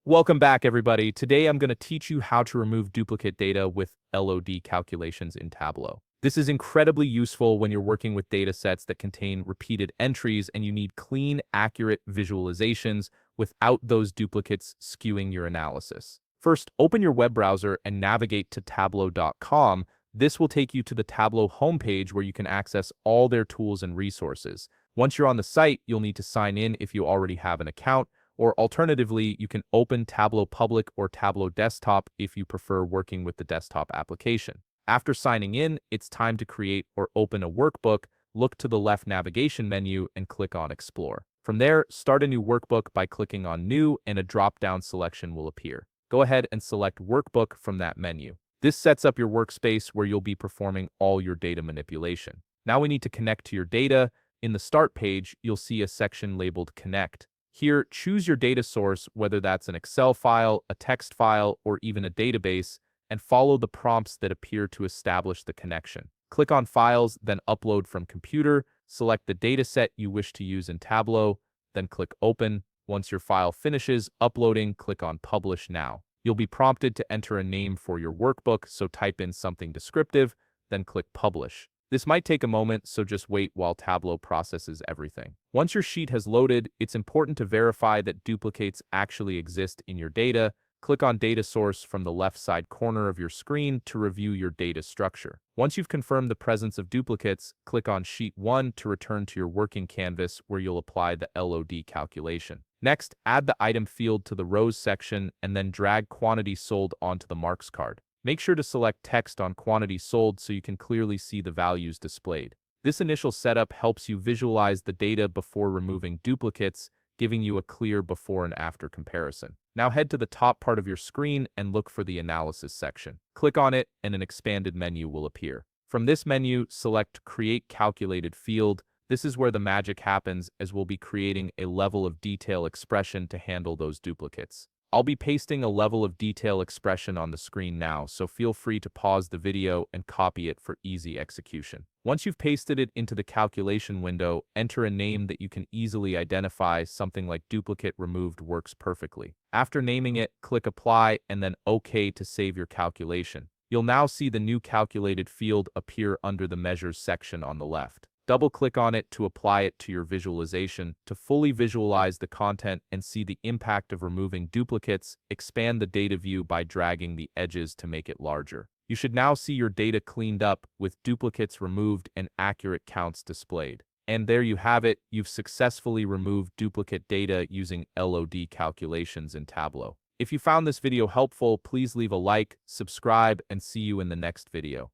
Welcome back, everybody. Today I'm going to teach you how to remove duplicate data with LOD calculations in Tableau. This is incredibly useful when you're working with data sets that contain repeated entries and you need clean, accurate visualizations without those duplicates skewing your analysis. First, open your web browser and navigate to tableau.com. This will take you to the Tableau homepage where you can access all their tools and resources. Once you're on the site, you'll need to sign in if you already have an account, or alternatively, you can open Tableau Public or Tableau Desktop if you prefer working with the desktop application. After signing in, it's time to create or open a workbook. Look to the left navigation menu and click on Explore. From there, start a new workbook by clicking on New, and a drop-down selection will appear. Go ahead and select Workbook from that menu. This sets up your workspace where you'll be performing all your data manipulation. Now we need to connect to your data. In the Start page, you'll see a section labeled Connect. Here, choose your data source, whether that's an Excel file, a text file, or even a database, and follow the prompts that appear to establish the connection. Click on Files, then Upload from Computer. Select the dataset you wish to use in Tableau, then click Open. Once your file finishes uploading, click on Publish Now. You'll be prompted to enter a name for your workbook, so type in something descriptive, then click Publish. This might take a moment, so just wait while Tableau processes everything. Once your sheet has loaded, it's important to verify that duplicates actually exist in your data. Click on Data Source from the left side corner of your screen to review your data structure. Once you've confirmed the presence of duplicates, click on Sheet 1 to return to your working canvas where you'll apply the LOD calculation. Next, add the item field to the rows section and then drag quantity sold onto the marks card. Make sure to select text on quantity sold so you can clearly see the values displayed. This initial setup helps you visualize the data before removing duplicates, giving you a clear before and after comparison. Now head to the top part of your screen and look for the Analysis section. Click on it and an expanded menu will appear. From this menu, select Create Calculated Field. This is where the magic happens, as we'll be creating a level of detail expression to handle those duplicates. I'll be pasting a level of detail expression on the screen now, so feel free to pause the video and copy it for easy execution. Once you've pasted it into the calculation window, enter a name that you can easily identify. Something like Duplicate Removed works perfectly. After naming it, click Apply and then OK to save your calculation. You'll now see the new calculated field appear under the Measures section on the left. Double-click on it to apply it to your visualization. To fully visualize the content and see the impact of removing duplicates, expand the data view by dragging the edges to make it larger. You should now see your data cleaned up with duplicates removed and accurate counts displayed. And there you have it. You've successfully removed duplicate data using LOD calculations in Tableau. If you found this video helpful, please leave a like, subscribe, and see you in the next video.